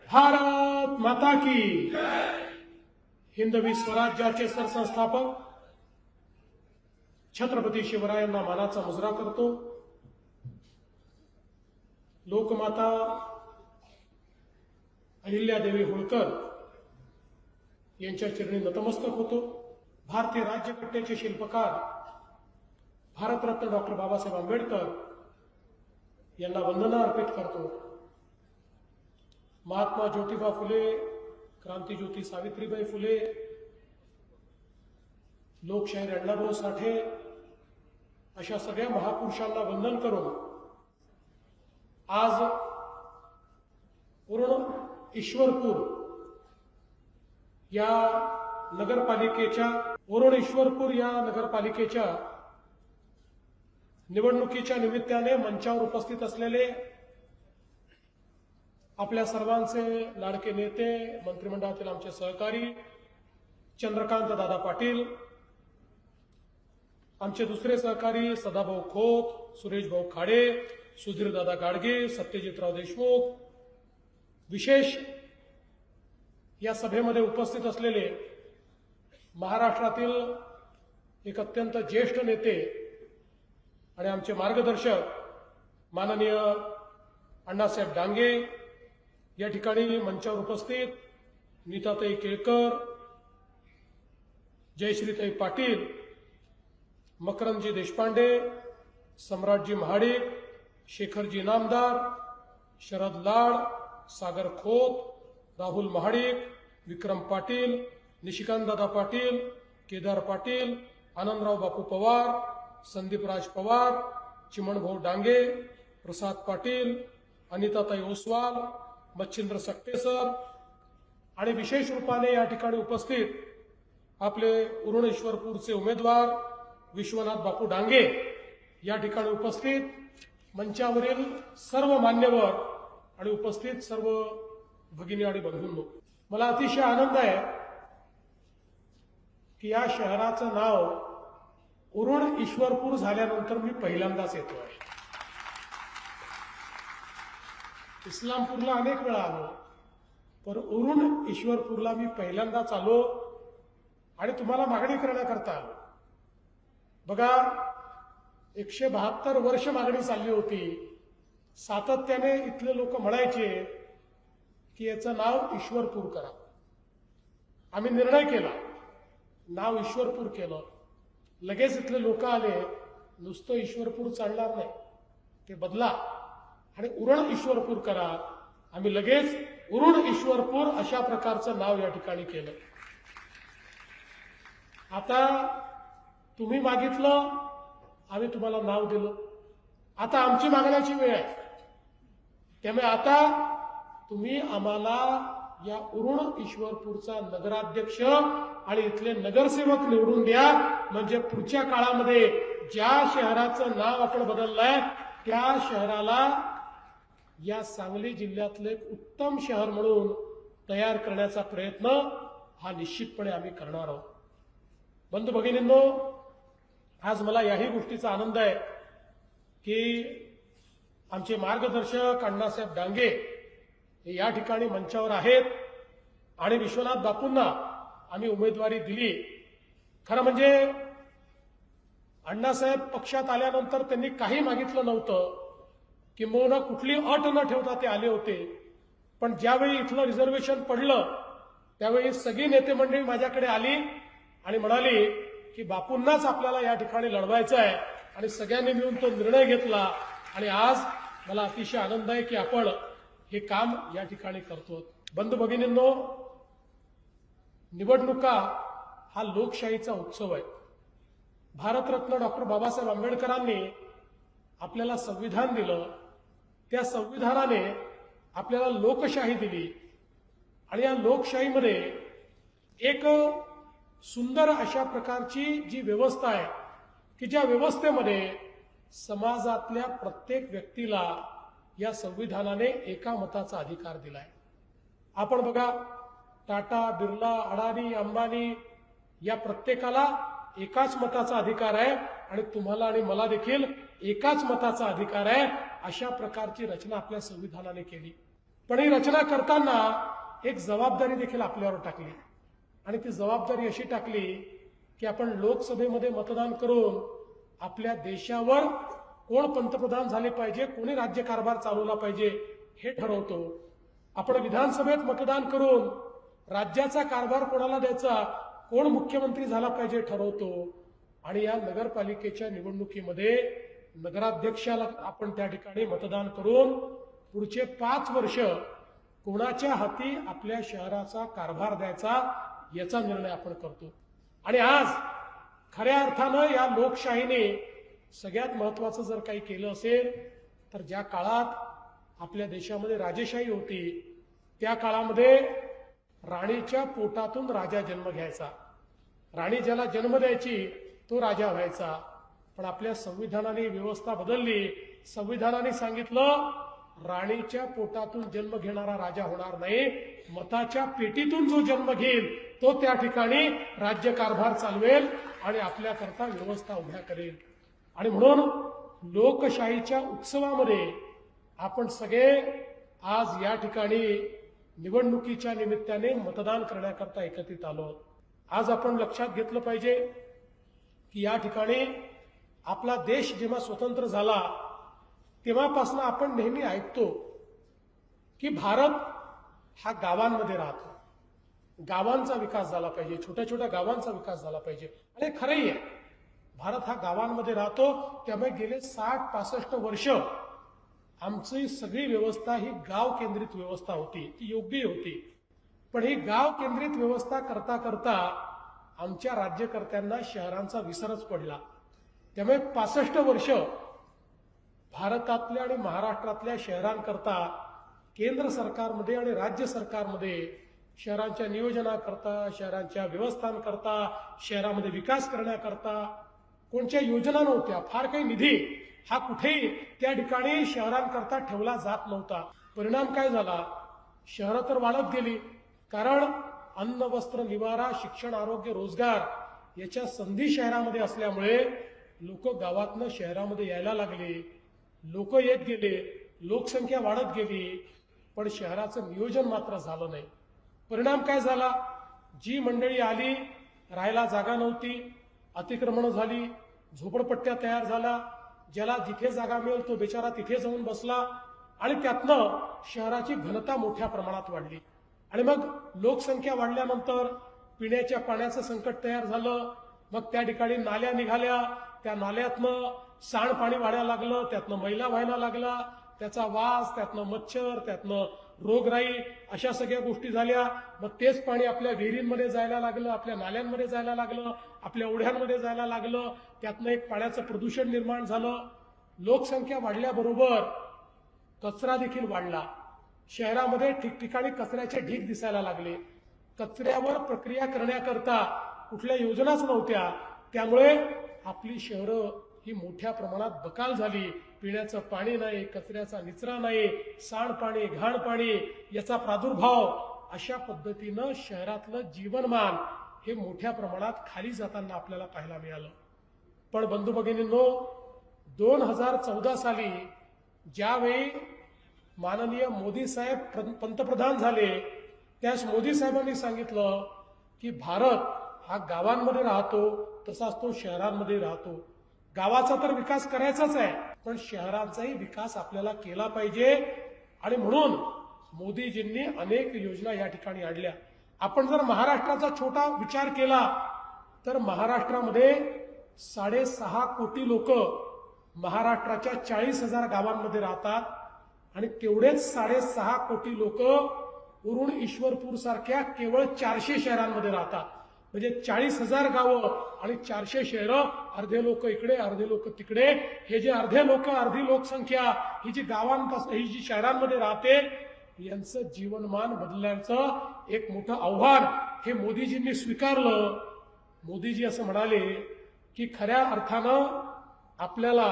भारत माता की हिंदवी स्वराज्याचे सरसंस्थापक छत्रपती शिवरायांना मानाचा मुजरा करतो। लोकमाता अहिल्यादेवी होळकर यांच्या चरणी नतमस्तक होतो। भारतीय राज्यघटनेचे शिल्पकार भारतरत्न डॉक्टर बाबासाहेब आंबेडकर यांना वंदना अर्पित करतो। महात्मा ज्योतिबा फुले, क्रांतिज्योती सावित्रीबाई फुले, लोकशाहीर अण्णाभाऊ साठे अशा सगळ्या महापुरुषांना वंदन करून आज उरण ईश्वरपूर या नगरपालिकेच्या निवडणुकीच्या निमित्ताने मंचावर उपस्थित असलेले आपल्या सर्वांचे लाडके नेते, मंत्रिमंडळातील आमचे सहकारी चंद्रकांत दादा पाटील, आमचे दुसरे सहकारी सदाभाऊ खोत, सुरेशभाऊ खाडे, सुधीरदादा गाडगे, सत्यजितराव देशमुख, विशेष या सभेमध्ये उपस्थित असलेले महाराष्ट्रातील एक अत्यंत ज्येष्ठ नेते आणि आमचे मार्गदर्शक माननीय अण्णासाहेब डांगे, या ठिकाणी मंचावर उपस्थित नीताताई केळकर, जयश्रीताई पाटील, मकरंदजी देशपांडे, सम्राटजी महाडिक, शेखरजी नामदार, शरद लाड, सागर खोत, राहुल महाडिक, विक्रम पाटील, निशिकांतदादा पाटील, केदार पाटील, आनंदराव बापू पवार, संदीपराज पवार, चिमणभाऊ डांगे, प्रसाद पाटील, अनिताताई ओसवाल, मच्छिंद्र सक्तेसर आणि विशेष रूपाने या ठिकाणी उपस्थित आपले उरण ईश्वरपूरचे उमेदवार विश्वनाथ बापू डांगे, या ठिकाणी उपस्थित मंचावरील सर्व मान्यवर आणि उपस्थित सर्व भगिनी आणि बंधूंनो, मला अतिशय आनंद आहे की या शहराचं नाव उरण ईश्वरपूर झाल्यानंतर मी पहिल्यांदाच येतोय। इस्लामपूरला अनेक वेळा आलो, पण उरण ईश्वरपूरला मी पहिल्यांदाच आलो आणि तुम्हाला मागणी करण्याकरता आलो। बघा, 172 वर्ष मागणी चालली होती। सातत्याने इथले लोक म्हणायचे की याचं नाव ईश्वरपूर करा। आम्ही निर्णय केला, नाव ईश्वरपूर केलं। लगेच इथले लोक आले, नुसतं ईश्वरपूर चालणार नाही, ते बदला आणि उरण ईश्वरपूर करा। आम्ही लगेच उरण ईश्वरपूर अशा प्रकारचं नाव या ठिकाणी केलं। आता तुम्ही मागितलं, आम्ही तुम्हाला नाव दिलं। आता आमची मागण्याची वेळ आहे, त्यामुळे आता तुम्ही आम्हाला या उरण ईश्वरपूरचा नगराध्यक्ष आणि इथले नगरसेवक निवडून द्या, म्हणजे पुढच्या काळामध्ये ज्या शहराचं नाव आपण बदललंय त्या शहराला या सांगली जिल्ह्यातले उत्तम शहर म्हणून तयार करण्याचा प्रयत्न हा निश्चितपणे आम्ही करणार आहोत। बंधू भगिनींनो, आज मला याही गोष्टीचा आनंद आहे की आमचे मार्गदर्शक अण्णासाहेब डांगे हे या ठिकाणी मंचावर आहेत आणि विश्वनाथ बापूंना आम्ही उमेदवारी दिली। खरं म्हणजे अण्णासाहेब पक्षात आल्यानंतर त्यांनी काही मागितलं नव्हतं, किंबहुना कुठली अट न ठेवता ते आले होते। पण ज्यावेळी इथलं रिझर्वेशन पडलं त्यावेळी सगळी नेते मंडळी माझ्याकडे आली आणि म्हणाली की बापूंनाच आपल्याला या ठिकाणी लढवायचं आहे, आणि सगळ्यांनी मिळून तो निर्णय घेतला आणि आज मला अतिशय आनंद आहे की आपण हे काम या ठिकाणी करतो। बंधू भगिनींनो, निवडणुका हा लोकशाहीचा उत्सव आहे। भारतरत्न डॉक्टर बाबासाहेब आंबेडकरांनी आपल्याला संविधान दिलं, त्या संविधानाने आपल्याला लोकशाही दिली आणि या लोकशाहीमध्ये एक सुंदर अशा प्रकारची जी व्यवस्था आहे की ज्या व्यवस्थेमध्ये समाजातल्या प्रत्येक व्यक्तीला या संविधानाने एका मताचा अधिकार दिलाय। आपण बघा, टाटा, बिर्ला, अडानी, अंबानी या प्रत्येकाला एकाच मताचा अधिकार आहे आणि तुम्हाला आणि मला देखील एकाच मताचा अधिकार आहे। अशा प्रकारची रचना आपल्या संविधानाने केली। पण ही रचना करताना एक जबाबदारी देखील आपल्यावर टाकली आणि ती जबाबदारी अशी टाकली की आपण लोकसभेमध्ये मतदान करून आपल्या देशावर कोण पंतप्रधान झाले पाहिजे, कोणी राज्यकारभार चालवला पाहिजे हे ठरवतो. आपण विधानसभेत मतदान करून राज्याचा कारभार कोणाला द्यायचा, कोण मुख्यमंत्री झाला पाहिजे ठरवतो. आणि या नगरपालिकेच्या निवडणुकीमध्ये नगराध्यक्षाला आपण त्या ठिकाणी मतदान करून पुढचे 5 वर्ष कोणाच्या हाती आपल्या शहराचा कारभार द्यायचा याचा निर्णय आपण करतो. आणि आज खऱ्या अर्थानं या लोकशाहीने सगळ्यात महत्वाचं जर काही केलं असेल तर ज्या काळात आपल्या देशामध्ये राजेशाही होती त्या काळामध्ये राणीच्या पोटातून राजा जन्म घ्यायचा. राणी ज्याला जन्म द्यायची तो राजा व्हायचा. पण आपल्या संविधानाने व्यवस्था बदलली. संविधानाने सांगितलं राणीच्या पोटातून जन्म घेणारा राजा होणार नाही, मताच्या पेटीतून जो जन्म घेईल तो त्या ठिकाणी राज्यकारभार चालवेल आणि आपल्याकरता व्यवस्था उभ्या करेल. आणि म्हणून लोकशाहीच्या उत्सवामध्ये आपण सगळे आज या ठिकाणी निवडणुकीच्या निमित्ताने मतदान करण्याकरता एकत्रित आलो. आज आपण लक्षात घेतलं पाहिजे की या ठिकाणी आपला देश जेव्हा स्वतंत्र झाला तेव्हापासून आपण नेहमी ऐकतो की भारत हा गावांमध्ये राहतो, गावांचा विकास झाला पाहिजे, छोट्या छोट्या गावांचा विकास झाला पाहिजे. आणि खरंही आहे, भारत हा गावांमध्ये राहतो. त्यामुळे गेले 60-65 वर्ष आमची सगळी व्यवस्था ही गाव केंद्रित व्यवस्था होती, ती योग्य होती. पण ही गाव केंद्रित व्यवस्था करता करता आमच्या राज्यकर्त्यांना शहरांचा विसरच पडला. त्यामुळे 65 वर्ष भारतातल्या आणि महाराष्ट्रातल्या शहरांकरता केंद्र सरकारमध्ये आणि राज्य सरकारमध्ये शहरांच्या नियोजनाकरता, शहरांच्या व्यवस्थांकरता, शहरामध्ये विकास करण्याकरता कोणत्या योजना नव्हत्या. फार काही निधी हा कुठेही त्या ठिकाणी शहरांकरता ठेवला जात नव्हता. परिणाम काय झाला? शहरं तर वाढत गेली, कारण अन्न, वस्त्र, निवारा, शिक्षण, आरोग्य, रोजगार याच्या संधी शहरामध्ये असल्यामुळे लोक गावातनं शहरामध्ये यायला लागले, लोक येत गेले, लोकसंख्या वाढत गेली, पण शहराचं नियोजन मात्र झालं नाही. परिणाम काय झाला? जी मंडळी आली, राहायला जागा नव्हती, अतिक्रमणं झाली, झोपडपट्ट्या तयार झाल्या, ज्याला जिथे जागा मिळेल तो बिचारा तिथे जाऊन बसला आणि त्यातनं शहराची घनता मोठ्या प्रमाणात वाढली. आणि मग लोकसंख्या वाढल्यानंतर पिण्याच्या पाण्याचं संकट तयार झालं. मग त्या ठिकाणी नाल्या निघाल्या, त्या नाल्यातनं सांडपाणी वाढायला लागलं, त्यातनं मैला व्हायला लागला, त्याचा वास, त्यातनं मच्छर, त्यातनं रोगराई, अशा सगळ्या गोष्टी झाल्या. मग तेच पाणी आपल्या विहिरींमध्ये जायला लागलं, आपल्या नाल्यांमध्ये जायला लागलं, आपल्या ओढ्यांमध्ये जायला लागलं, त्यातनं एक पाण्याचं प्रदूषण निर्माण झालं. लोकसंख्या वाढल्याबरोबर कचरा देखील वाढला. शहरामध्ये ठिकठिकाणी कचऱ्याचे ढीग दिसायला लागले. कचऱ्यावर प्रक्रिया करण्याकरता कुठल्या योजनाच नव्हत्या. त्यामुळे आपली शहरं ही मोठ्या प्रमाणात बकाल झाली. पिण्याचं पाणी नाही, कचऱ्याचा निचरा नाही, सांडपाणी, घाणपाणी याचा प्रादुर्भाव, अशा पद्धतीनं शहरातलं जीवनमान हे मोठ्या प्रमाणात खाली जाताना आपल्याला पाहायला मिळालं. पण बंधू भगिनींनो, 2014 साली ज्यावेळी माननीय मोदी साहेब पंतप्रधान झाले त्यास मोदी साहेबांनी सांगितलं की भारत हा गावांमध्ये राहतो तसाच तो शहरांमध्ये राहतो. गावाचा तर विकास करायचाच आहे, पण शहरांचाही विकास आपल्याला केला पाहिजे. आणि म्हणून मोदीजींनी अनेक योजना या ठिकाणी आणल्या. आपण जर महाराष्ट्राचा छोटा विचार केला तर महाराष्ट्रामध्ये 6.5 कोटी लोक महाराष्ट्राच्या 40,000 गावांमध्ये राहतात आणि तेवढेच 6.5 कोटी लोक उरण, ईश्वरपूर सारख्या केवळ 400 शहरांमध्ये राहतात. म्हणजे 40,000 गावं आणि 400 शहरं, अर्धे लोक इकडे, अर्धे लोक तिकडे. हे जे अर्धे लोक, अर्धी लोकसंख्या ही जी गावांपासून, ही जी शहरांमध्ये राहते, यांचं जीवनमान बदलण्याचं एक मोठं आव्हान हे मोदीजींनी स्वीकारलं. मोदीजी असं म्हणाले की खऱ्या अर्थानं आपल्याला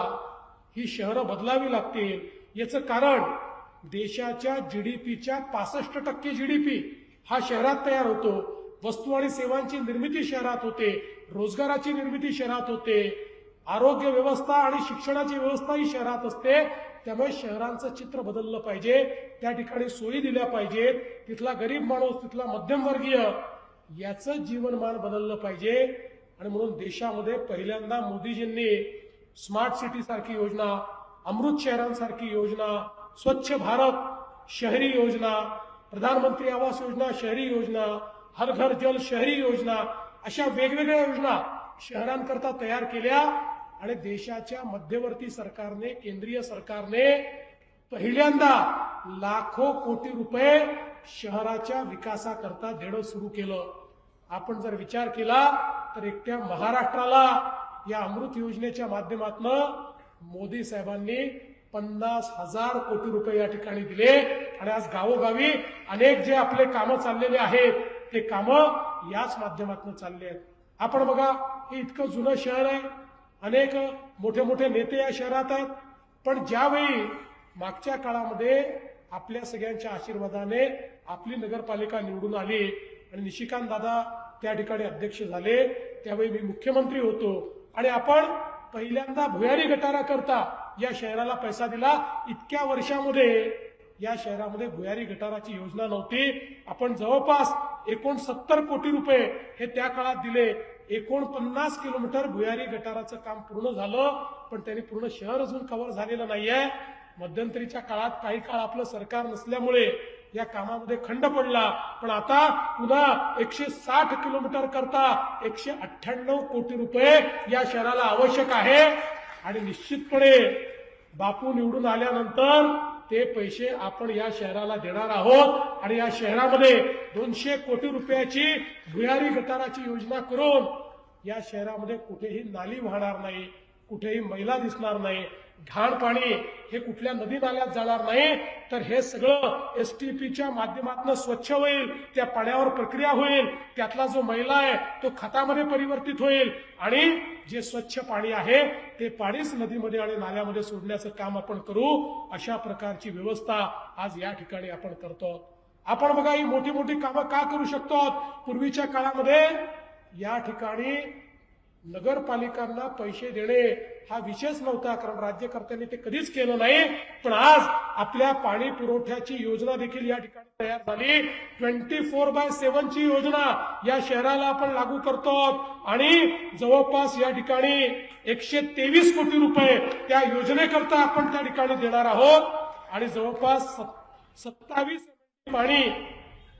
ही शहरं बदलावी लागतील. याचं कारण देशाच्या जीडीपीच्या 65% जीडीपी हा शहरात तयार होतो. वस्तू आणि सेवांची निर्मिती शहरात होते, रोजगाराची निर्मिती शहरात होते, आरोग्य व्यवस्था आणि शिक्षणाची व्यवस्था ही शहरात असते. त्यामुळे शहरांचं चित्र बदललं पाहिजे, त्या ठिकाणी सोयी दिल्या पाहिजेत, तिथला गरीब माणूस, तिथला मध्यमवर्गीय याचं जीवनमान बदललं पाहिजे. आणि म्हणून देशामध्ये पहिल्यांदा मोदीजींनी स्मार्ट सिटी सारखी योजना, अमृत शहरांसारखी योजना, स्वच्छ भारत शहरी योजना, प्रधानमंत्री आवास योजना शहरी योजना, हर घर जल शहरी योजना, अशा वेगवेगळ्या योजना शहरांकरता तयार केल्या. आणि देशाच्या मध्यवर्ती सरकारने, केंद्रीय सरकारने पहिल्यांदा लाखो कोटी रुपये शहराच्या विकासाकरता देणं सुरू केलं. आपण जर विचार केला तर एकट्या महाराष्ट्राला या अमृत योजनेच्या माध्यमातून मोदी साहेबांनी 50,000 कोटी रुपये या ठिकाणी दिले. आणि आज गावोगावी अनेक जे आपले कामं चाललेले आहेत ते कामं याच माध्यमातून चालले आहेत. आपण बघा, हे इतकं जुनं शहर आहे, अनेक मोठे मोठे नेते या शहरात आहेत, पण ज्यावेळी मागच्या काळामध्ये आपल्या सगळ्यांच्या आशीर्वादाने आपली नगरपालिका निवडून आली आणि निशिकांत दादा त्या ठिकाणी अध्यक्ष झाले, त्यावेळी मी मुख्यमंत्री होतो आणि आपण पहिल्यांदा भुयारी गटाराकरता या शहराला पैसा दिला. इतक्या वर्षामध्ये या शहरामध्ये भुयारी गटाराची योजना नव्हती. आपण जवळपास 69 कोटी रुपये हे त्या काळात दिले. 49 किलोमीटर भुयारी गटाराचं काम पूर्ण झालं, पण त्यांनी पूर्ण शहर अजून कव्हर झालेलं नाहीये. मध्यंतरीच्या काळात काही काळ आपलं सरकार नसल्यामुळे या कामामध्ये खंड पडला, पण आता पुन्हा 160 किलोमीटर करता 198 कोटी रुपये या शहराला आवश्यक आहे. आणि निश्चितपणे बापू निवडून आल्यानंतर ते पैसे आपण या शहराला देणार आहोत. आणि या शहरामध्ये 200 कोटी रुपयाची भुयारी गटाराची योजना करून या शहरामध्ये कुठेही नाली वाहणार नाही, कुठेही मैला दिसणार नाही, घाण पाणी हे कुठल्या नदी नाल्यात जाणार नाही, तर हे सगळं एसटीपीच्या माध्यमातून स्वच्छ होईल, त्या पाण्यावर प्रक्रिया होईल, त्यातला जो मैला आहे तो खतामध्ये परिवर्तित होईल आणि जे स्वच्छ पाणी आहे ते पाणीच नदीमध्ये आणि नाल्यामध्ये सोडण्याचं काम आपण करू. अशा प्रकारची व्यवस्था आज या ठिकाणी आपण करतो. आपण बघा, ही मोठी मोठी कामं का करू शकतो. पूर्वीच्या काळामध्ये या ठिकाणी नगरपालिकांना पैसे देणे हा विषयच नव्हता, कारण राज्यकर्त्यांनी ते कधीच केलं नाही. पण आज आपल्या पाणी पुरवठ्याची योजना देखील या ठिकाणी तयार झाली. 24/7 ची योजना या शहराला आपण लागू करतो आणि जवळपास या ठिकाणी 123 कोटी रुपये त्या योजनेकरता आपण त्या ठिकाणी देणार आहोत. आणि जवळपास 27 पाणी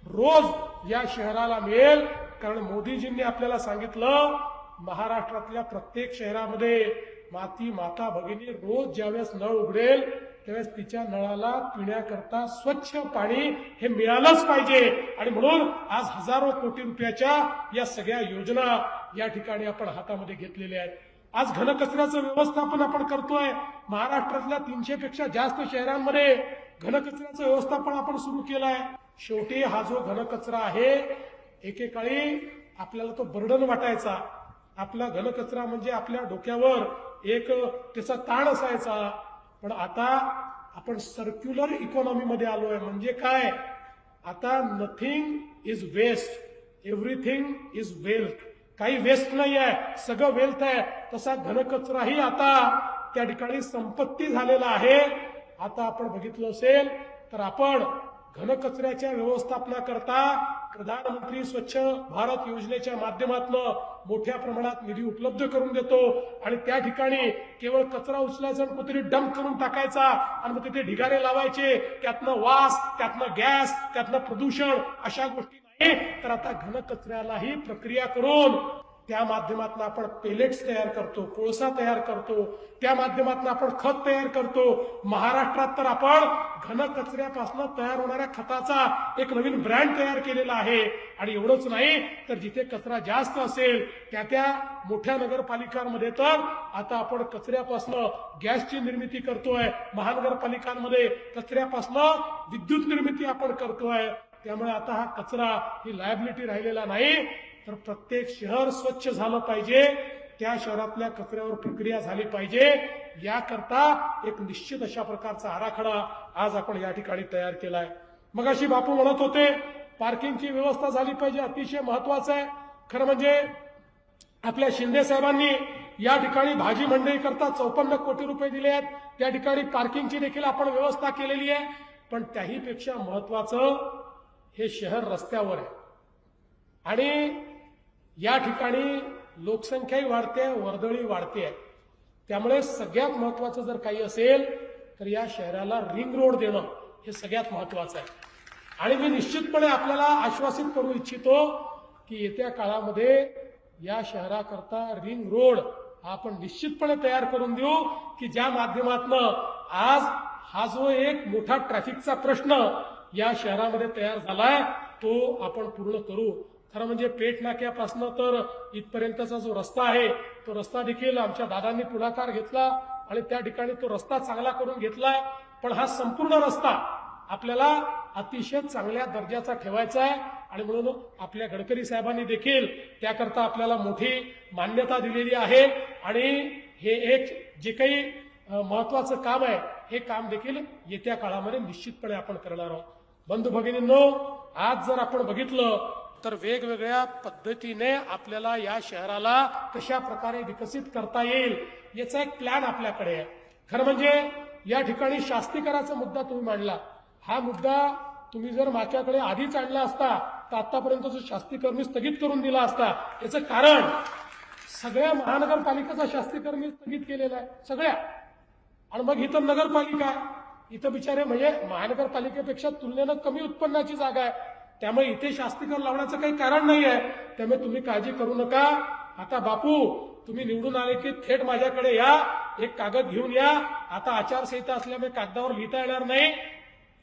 रोज या शहराला मिळेल, कारण मोदीजींनी आपल्याला सांगितलं महाराष्ट्रातल्या प्रत्येक शहरामध्ये माता भगिनी रोज ज्यावेळेस नळ उघडेल त्यावेळेस तिच्या नळाला पिण्याकरता स्वच्छ पाणी हे मिळालंच पाहिजे. आणि म्हणून आज हजारो कोटी रुपयाच्या या सगळ्या योजना या ठिकाणी आपण हातामध्ये घेतलेल्या आहेत. आज घनकचऱ्याचं व्यवस्थापन आपण करतोय. महाराष्ट्रातल्या 300 पेक्षा जास्त शहरांमध्ये घनकचऱ्याचं व्यवस्थापन आपण सुरू केलं आहे. शेवटी हा जो घनकचरा आहे, एकेकाळी आपल्याला तो बर्डन वाटायचा. आपला घनकचरा म्हणजे आपल्या डोक्यावर एक त्याचा ताण असायचा. पण आता आपण सर्क्युलर इकॉनॉमीमध्ये आलोय. म्हणजे काय, आता nothing is waste, everything is wealth. काही वेस्ट नाही आहे, सगळं वेल्थ आहे. तसा घनकचराही आता त्या ठिकाणी संपत्ती झालेला आहे. आता आपण बघितलं असेल तर आपण घनकचऱ्याच्या व्यवस्थापनाकरता प्रधानमंत्री स्वच्छ भारत योजनेच्या माध्यमातून मोठ्या प्रमाणात निधी उपलब्ध करून देतो. आणि त्या ठिकाणी केवळ कचरा उचलायचा आणि कुठेतरी डंप करून टाकायचा आणि मग तिथे ढिगारे लावायचे, त्यातनं वास, त्यातनं गॅस, त्यातनं प्रदूषण, अशा गोष्टी नाही. तर आता घनकचऱ्यालाही प्रक्रिया करून त्या माध्यमातून आपण पेलेट्स तयार करतो, कोळसा तयार करतो, त्या माध्यमातून आपण खत तयार करतो. महाराष्ट्रात तर आपण घनकचऱ्यापासून तयार होणाऱ्या खताचा एक नवीन ब्रँड तयार केलेला आहे. आणि एवढंच नाही तर जिथे कचरा जास्त असेल त्या मोठ्या नगरपालिकांमध्ये तर आता आपण कचऱ्यापासून गॅसची निर्मिती करतोय. महानगरपालिकांमध्ये कचऱ्यापासून विद्युत निर्मिती आपण करतोय. त्यामुळे आता हा कचरा ही लायबिलिटी राहिलेला नाही, तर प्रत्येक शहर स्वच्छ झालं पाहिजे, त्या शहरातल्या कचऱ्यावर प्रक्रिया झाली पाहिजे. याकरता एक निश्चित अशा प्रकारचा आराखडा आज आपण या ठिकाणी तयार केलाय. मगाशी बापू म्हणत होते पार्किंगची व्यवस्था झाली पाहिजे, अतिशय महत्वाचं आहे. खरं म्हणजे आपल्या शिंदे साहेबांनी या ठिकाणी भाजी मंडई करता 54 कोटी रुपये दिले आहेत. त्या ठिकाणी पार्किंगची देखील आपण व्यवस्था केलेली आहे. पण त्याही पेक्षा महत्वाचं हे शहर रस्त्यावर आहे आणि या ठिकाणी लोकसंख्याही वाढते, वर्दळी वाढते. त्यामुळे सगळ्यात महत्वाचं जर काही असेल तर या शहराला रिंग रोड देणं हे सगळ्यात महत्वाचं आहे. आणि मी निश्चितपणे आपल्याला आश्वासित करू इच्छितो की येत्या काळामध्ये या शहराकरता रिंग रोड आपण निश्चितपणे तयार करून देऊ की ज्या माध्यमातून आज हा जो एक मोठा ट्रॅफिकचा प्रश्न या शहरामध्ये तयार झालाय तो आपण पूर्ण करू. खरं म्हणजे पेठ नाक्यापासून तर इथपर्यंतचा जो रस्ता आहे तो रस्ता देखील आमच्या दादांनी पुढाकार घेतला आणि त्या ठिकाणी तो रस्ता चांगला करून घेतलाय. पण हा संपूर्ण रस्ता आपल्याला अतिशय चांगल्या दर्जाचा ठेवायचा आहे आणि म्हणून आपल्या गडकरी साहेबांनी देखील त्याकरता आपल्याला मोठी मान्यता दिलेली आहे आणि हे एक जे काही महत्वाचं काम आहे हे काम देखील येत्या काळामध्ये निश्चितपणे आपण करणार आहोत. बंधू भगिनींनो, आज जर आपण बघितलं तर वेगवेगळ्या पद्धतीने आपल्याला या शहराला कशा प्रकारे विकसित करता येईल याचा एक प्लॅन आपल्याकडे आहे. खरं म्हणजे या ठिकाणी शास्तीकराचा मुद्दा तुम्ही मांडला. हा मुद्दा तुम्ही जर माझ्याकडे आधीच आणला असता तर आतापर्यंत जो शास्तीकर मी स्थगित करून दिला असता. याचं कारण सगळ्या महानगरपालिकेचा शास्तीकर मी स्थगित केलेला आहे सगळ्या. आणि मग इथं नगरपालिका इथं बिचारे म्हणजे महानगरपालिकेपेक्षा तुलनेनं कमी उत्पन्नाची जागा आहे. त्यामुळे इथे शास्तीकर लावण्याचं काही कारण नाही आहे. त्यामुळे तुम्ही काळजी करू नका. आता बापू तुम्ही निवडून आले की थेट माझ्याकडे या, एक कागद घेऊन या. आता आचारसंहिता असल्यामुळे कागदावर लिहिता येणार नाही.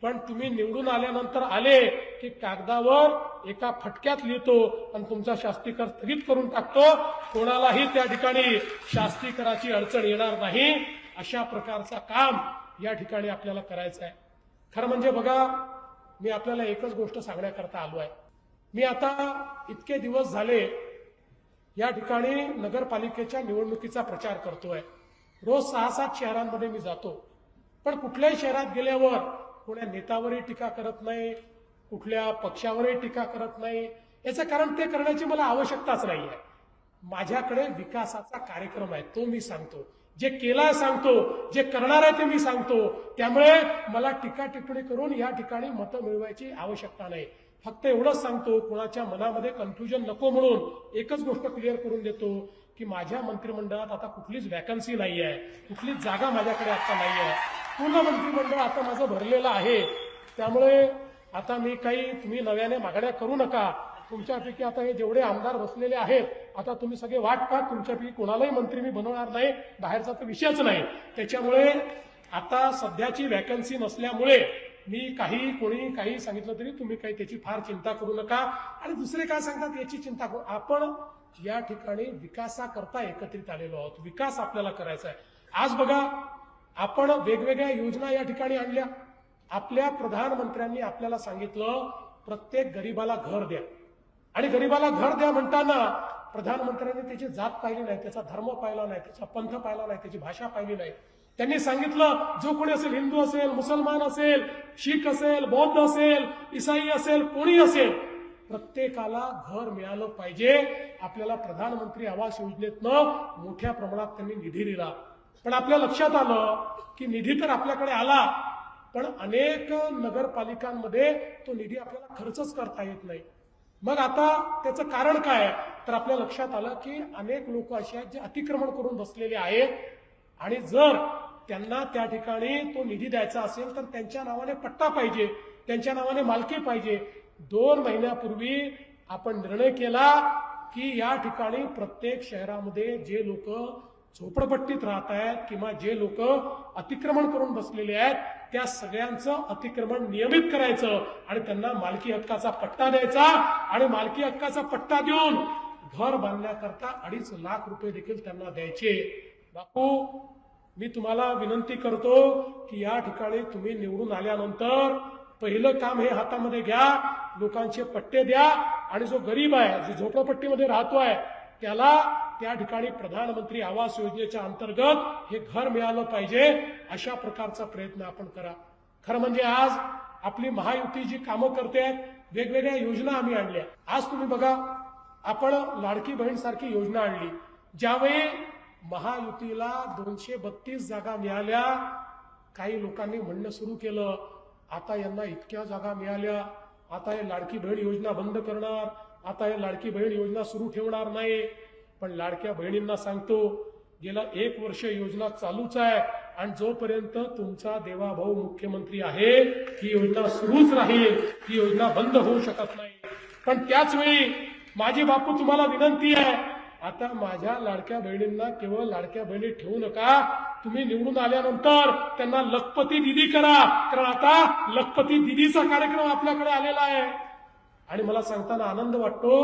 पण तुम्ही निवडून आल्यानंतर आले की कागदावर एका फटक्यात लिहितो आणि तुमचा शास्तीकर स्थगित करून टाकतो. कोणालाही त्या ठिकाणी शास्तीकराची अडचण येणार नाही. अशा प्रकारचा काम या ठिकाणी आपल्याला करायचं आहे. खरं म्हणजे बघा, मी आपल्याला एकच गोष्ट सांगण्याकरता आलो आहे. मी आता इतके दिवस झाले या ठिकाणी नगरपालिकेच्या निवडणुकीचा प्रचार करतोय. रोज 6-7 शहरांमध्ये मी जातो. पण कुठल्याही शहरात गेल्यावर कोण्या नेत्यावरही टीका करत नाही, कुठल्या पक्षावरही टीका करत नाही. याचं कारण ते करण्याची मला आवश्यकताच नाही आहे. माझ्याकडे विकासाचा कार्यक्रम आहे, तो मी सांगतो. जे केलाय सांगतो, जे करणार आहे ते मी सांगतो. त्यामुळे मला टीका टिप्पणी करून या ठिकाणी मतं मिळवायची आवश्यकता नाही. फक्त एवढंच सांगतो, कोणाच्या मनामध्ये कन्फ्युजन नको म्हणून एकच गोष्ट क्लिअर करून देतो की माझ्या मंत्रिमंडळात आता कुठलीच वॅकन्सी नाही आहे, कुठलीच जागा माझ्याकडे आता नाही आहे. पूर्ण मंत्रिमंडळ आता माझं भरलेलं आहे. त्यामुळे आता मी काही तुम्ही नव्याने मागण्या करू नका. तुमच्यापैकी आता हे जेवढे आमदार बसलेले आहेत आता तुम्ही सगळे वाट पहा. तुमच्यापैकी कोणालाही मंत्री मी बनवणार नाही, बाहेरचा तर विषयच नाही. त्याच्यामुळे आता सध्याची वॅकन्सी नसल्यामुळे मी कोणी काही सांगितलं तरी तुम्ही काही त्याची फार चिंता करू नका. आणि दुसरे काय सांगतात याची चिंता करू. आपण या ठिकाणी विकासाकरता एकत्रित आलेलो आहोत. विकास आपल्याला करायचा आहे. आज बघा, आपण वेगवेगळ्या योजना या ठिकाणी आणल्या. आपल्या प्रधानमंत्र्यांनी आपल्याला सांगितलं प्रत्येक गरीबाला घर द्या. आणि गरीबाला घर द्या म्हणताना प्रधानमंत्र्यांनी त्याची जात पाहिली नाही, त्याचा धर्म पाहिला नाही, त्याचा पंथ पाहिला नाही, त्याची भाषा पाहिली नाही. त्यांनी सांगितलं जो कोणी असेल, हिंदू असेल, मुसलमान असेल, शीख असेल, बौद्ध असेल, ईसाई असेल, कोणी असेल, प्रत्येकाला घर मिळालं पाहिजे. आपल्याला प्रधानमंत्री आवास योजनेतनं मोठ्या प्रमाणात त्यांनी निधी दिला. पण आपल्या लक्षात आलं की निधी तर आपल्याकडे आला, पण अनेक नगरपालिकांमध्ये तो निधी आपल्याला खर्चच करता येत नाही. मग आता त्याचं कारण काय, तर आपल्या लक्षात आलं की अनेक लोक असे आहेत जे अतिक्रमण करून बसलेले आहेत आणि जर त्यांना त्या ठिकाणी तो निधी द्यायचा असेल तर त्यांच्या नावाने पट्टा पाहिजे, त्यांच्या नावाने मालकी पाहिजे. 2 महिन्यापूर्वी आपण निर्णय केला की या ठिकाणी प्रत्येक शहरामध्ये जे लोक झोपडपट्टीत राहत आहेत किंवा जे लोक अतिक्रमण करून बसलेले आहेत त्या सगळ्यांचं अतिक्रमण नियमित करायचं आणि त्यांना मालकी हक्काचा पट्टा द्यायचा. आणि मालकी हक्काचा पट्टा देऊन घर बांधण्याकरता 2.5 लाख रुपये देखील त्यांना द्यायचे. बापू, मी तुम्हाला विनंती करतो की या ठिकाणी तुम्ही निवडून आल्यानंतर पहिलं काम हे हातामध्ये घ्या, लोकांचे पट्टे द्या आणि जो गरीब आहे, जो झोपडपट्टीमध्ये राहतोय त्याला त्या ठिकाणी प्रधानमंत्री आवास योजनेच्या अंतर्गत हे घर मिळालं पाहिजे. अशा प्रकारचा प्रयत्न आपण करा. खरं म्हणजे आज आपली महायुती जी कामं करते, वेगवेगळ्या योजना आम्ही आणल्या. आज तुम्ही बघा, आपण लाडकी बहीण सारखी योजना आणली. ज्यावेळी महायुतीला 232 जागा मिळाल्या, काही लोकांनी म्हणणं सुरू केलं, आता यांना इतक्या जागा मिळाल्या, आता हे लाडकी बहीण योजना बंद करणार, आता हे लाडकी बहीण योजना सुरू ठेवणार नाही. पण लाडक्या बहिणींना सांगतो, गेला 1 वर्ष योजना चालूच आहे आणि जोपर्यंत तुमचा देवाभाऊ मुख्यमंत्री आहे ही योजना सुरूच राहील, ही योजना बंद होऊ शकत नाही. पण त्याच वेळी माझी बापू तुम्हाला विनंती आहे, आता माझ्या लाडक्या बहिणींना केवळ लाडक्या बहिणी ठेवू नका, तुम्ही निवडून आल्यानंतर त्यांना लखपती दिदी करा, कारण आता लखपती दिदीचा कार्यक्रम आपल्याकडे आलेला आहे. आणि मला सांगताना आनंद वाटतो,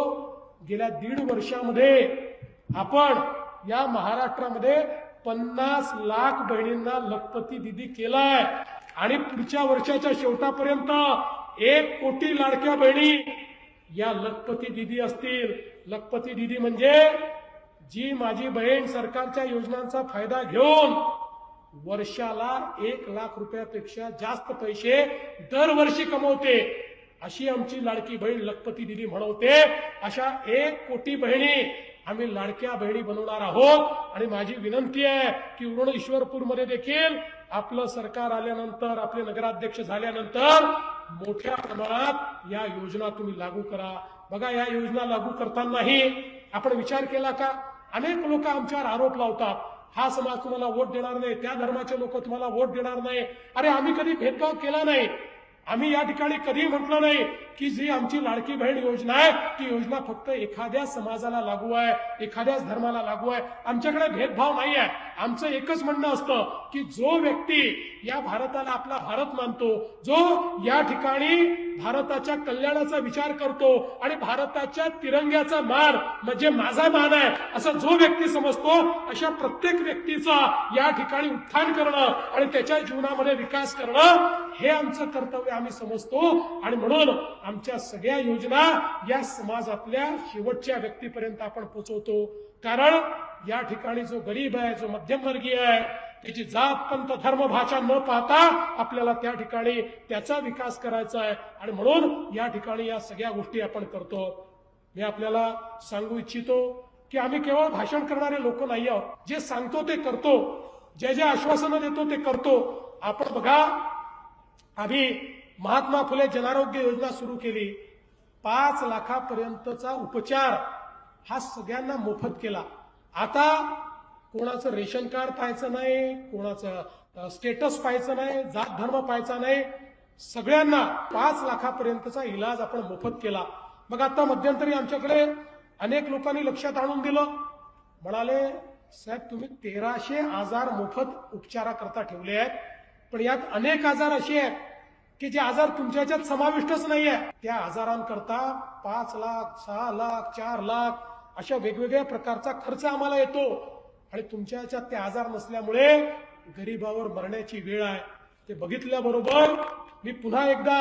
गेल्या 1.5 वर्षामध्ये आपण या महाराष्ट्रामध्ये 50 लाख बहिणींना लखपती दिदी केलाय आणि पुढच्या वर्षाच्या शेवटापर्यंत 1 कोटी लाडक्या बहिणी या लखपती दिदी असतील. लखपती दिदी म्हणजे जी माझी बहीण सरकारच्या योजनांचा फायदा घेऊन वर्षाला 1 लाख रुपयापेक्षा जास्त पैसे दरवर्षी कमवते, अशी आमची लाडकी बहीण लखपती दिदी म्हणवते. अशा 1 कोटी बहिणी आम्ही लाडक्या बहिणी बनवणार आहोत. आणि माझी विनंती आहे की उरण ईश्वरपूरमध्ये देखील आपलं सरकार आल्यानंतर, आपले नगराध्यक्ष झाल्यानंतर मोठ्या प्रमाणात या योजना तुम्ही लागू करा. बघा, या योजना लागू करतानाही आपण विचार केला का? अनेक लोक आमच्यावर आरोप लावतात, हा समाज तुम्हाला वोट देणार नाही, त्या धर्माचे लोक तुम्हाला वोट देणार नाही. अरे, आम्ही कधी भेदभाव केला नाही. आम्ही या ठिकाणी कधी म्हटलं नाही की जी आमची लाडकी बहीण योजना आहे ती योजना फक्त एखाद्या समाजाला लागू आहे, एखाद्याच धर्माला लागू आहे. आमच्याकडे भेदभाव नाही आहे. आमचं एकच म्हणणं असतं की जो व्यक्ती या भारताला आपला भारत मानतो, जो या ठिकाणी भारताच्या कल्याणाचा विचार करतो आणि भारताच्या तिरंग्याचा मान म्हणजे माझा मान आहे असं जो व्यक्ती समजतो, अशा प्रत्येक व्यक्तीचा या ठिकाणी उत्थान करणं आणि त्याच्या जीवनामध्ये विकास करणं हे आमचं कर्तव्य आम्ही समजतो. आणि म्हणून आमच्या सगळ्या योजना या समाजातल्या शेवटच्या व्यक्तीपर्यंत आपण पोहोचवतो. कारण या ठिकाणी जो गरीब आहे, जो मध्यमवर्गीय आहे, त्याची जात, पंथ, धर्म, भाषा न पाहता आपल्याला त्या ठिकाणी त्याचा विकास करायचा आहे. आणि म्हणून या ठिकाणी या सगळ्या गोष्टी आपण करतो. मी आपल्याला सांगू इच्छितो की आम्ही केवळ भाषण करणारे लोक नाही आहोत. जे सांगतो ते करतो, जे आश्वासनं देतो ते करतो. आपण बघा, आम्ही महात्मा फुले जनारोग्य योजना सुरू केली. 5 लाखापर्यंतचा उपचार हा सगळ्यांना मोफत केला. आता कोणाचं रेशन कार्ड पाहायचं नाही, कोणाचं स्टेटस पाहायचं नाही, जात धर्म पाहायचा नाही, सगळ्यांना 5 लाखापर्यंतचा इलाज आपण मोफत केला. मग आता मध्यंतरी आमच्याकडे अनेक लोकांनी लक्षात आणून दिलं, म्हणाले, साहेब तुम्ही 1300 आजार मोफत उपचाराकरता ठेवले आहेत, पण यात अनेक आजार असे आहेत की जे आजार तुमच्या याच्यात समाविष्टच नाहीये. त्या आजारांकरता 5 लाख, 6 लाख, 4 लाख अशा वेगवेगळ्या प्रकारचा खर्च आम्हाला येतो. आणि तुमच्या याच्यात ते आजार नसल्यामुळे गरीबावर मरण्याची वेळ आहे. ते बघितल्याबरोबर मी पुन्हा एकदा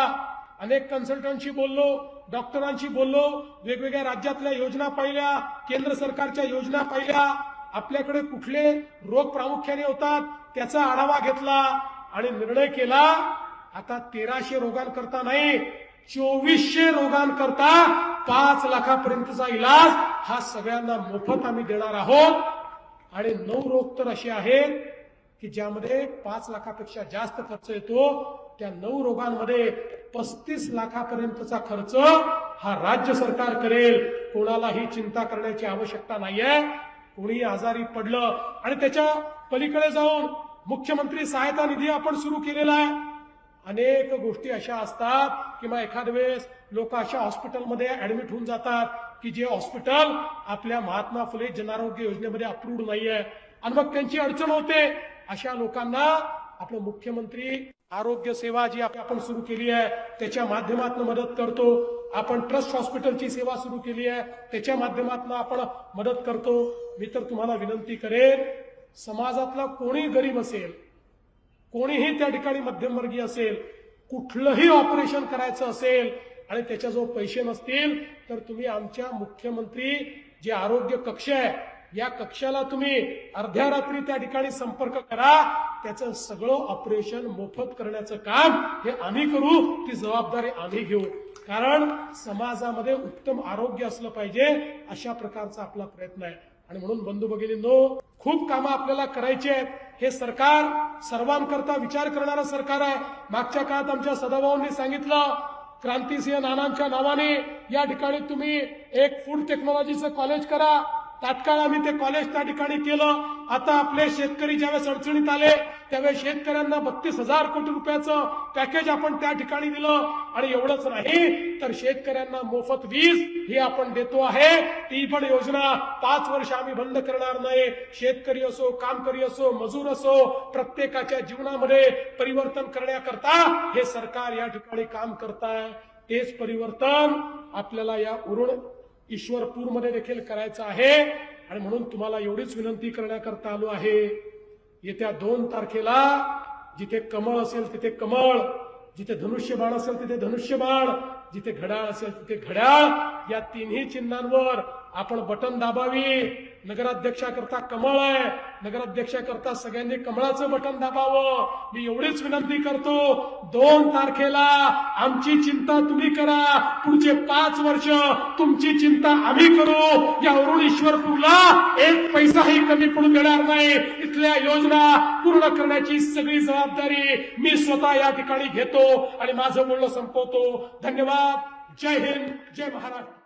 अनेक कन्सल्टंटशी बोललो, डॉक्टरांशी बोललो, वेगवेगळ्या राज्यातल्या योजना पाहिल्या, केंद्र सरकारच्या योजना पाहिल्या, आपल्याकडे कुठले रोग प्रामुख्याने होतात त्याचा आढावा घेतला आणि निर्णय केला, आता 1300 रोगांकरता नाही, 2400 रोगांकरता 5 लाखापर्यंतचा इलाज हा सगळ्यांना मोफत आम्ही देणार आहोत. आणि 9 रोग तर असे आहेत की ज्यामध्ये 5 लाखापेक्षा जास्त खर्च येतो. त्या 9 रोगांमध्ये 35 लाखापर्यंतचा खर्च हा राज्य सरकार करेल. कोणालाही चिंता करण्याची आवश्यकता नाहीये. कोणी आजारी पडलं आणि त्याच्या पलीकडे जाऊन मुख्यमंत्री सहायता निधी आपण सुरू केलेला आहे. अनेक गोष्टी अशा असतात की मग एखाद्या वेळेस लोक अशा हॉस्पिटलमध्ये ऍडमिट होऊन जातात की जे हॉस्पिटल आपल्या महात्मा फुले जनारोग्य योजनेमध्ये अप्रूव्ड नाहीये आणि मग त्यांची अडचण होते. अशा लोकांना आपलं मुख्यमंत्री आरोग्य सेवा जी आपण सुरू केली आहे त्याच्या माध्यमातून मदत करतो. आपण ट्रस्ट हॉस्पिटलची सेवा सुरू केली आहे त्याच्या माध्यमातून आपण मदत करतो. मी तर तुम्हाला विनंती करेन, समाजातला कोणी गरीब असेल, कोणीही त्या ठिकाणी मध्यमवर्गीय असेल, कुठलंही ऑपरेशन करायचं असेल आणि त्याच्याजवळ पैसे नसतील तर तुम्ही आमच्या मुख्यमंत्री जे आरोग्य कक्ष आहे या कक्षाला तुम्ही अर्ध्या रात्री त्या ठिकाणी संपर्क करा. त्याचं सगळं ऑपरेशन मोफत करण्याचं काम हे आम्ही करू, ती जबाबदारी आम्ही घेऊ. कारण समाजामध्ये उत्तम आरोग्य असलं पाहिजे अशा प्रकारचा आपला प्रयत्न आहे. आणि म्हणून बंधू भगिनींनो, खूप कामं आपल्याला करायची आहेत. हे सरकार सर्वांकरता विचार करणारं सरकार आहे. मागच्या काळात आमच्या सदाभाऊंनी सांगितलं, क्रांतिसिंह नानांच्या नावाने या ठिकाणी तुम्ही एक फूड टेक्नॉलॉजीचं कॉलेज करा. तात्काळ आम्ही ते कॉलेज त्या ठिकाणी केलं. आता आपले शेतकरी ज्यावेळेस अडचणीत आले त्यावेळेस शेतकऱ्यांना 32,000 कोटी रुपयाचं पॅकेज आपण त्या ठिकाणी दिलं. आणि एवढंच नाही तर शेतकऱ्यांना मोफत वीज ही आपण देतो आहे. ती पण योजना 5 वर्ष आम्ही बंद करणार नाही. शेतकरी असो, कामकरी असो, मजूर असो, प्रत्येकाच्या जीवनामध्ये परिवर्तन करण्याकरता हे सरकार या ठिकाणी काम करत आहे. तेच परिवर्तन आपल्याला या उरण ईश्वरपूरमध्ये देखील करायचं आहे. आणि म्हणून तुम्हाला एवढीच विनंती करण्याकरता आलो आहे, येत्या 2 तारखेला जिथे कमळ असेल तिथे कमळ, जिथे धनुष्यबाण असेल तिथे धनुष्यबाण, जिथे घड्याळ असेल तिथे घड्याळ, या तिन्ही चिन्हांवर आपण बटन दाबावी. नगराध्यक्षाकरता कमळ आहे, नगराध्यक्षाकरता सगळ्यांनी कमळाचं बटन दाबावं. मी एवढीच विनंती करतो, 2 तारखेला आमची चिंता तुम्ही करा, पुढचे 5 वर्ष तुमची चिंता आम्ही करू. या वरुण ईश्वरपूरला एक पैसाही कमी पडू देणार नाही. इथल्या योजना पूर्ण करण्याची सगळी जबाबदारी मी स्वतः या ठिकाणी घेतो आणि माझं बोलणं संपवतो. धन्यवाद. जय हिंद, जय महाराष्ट्र.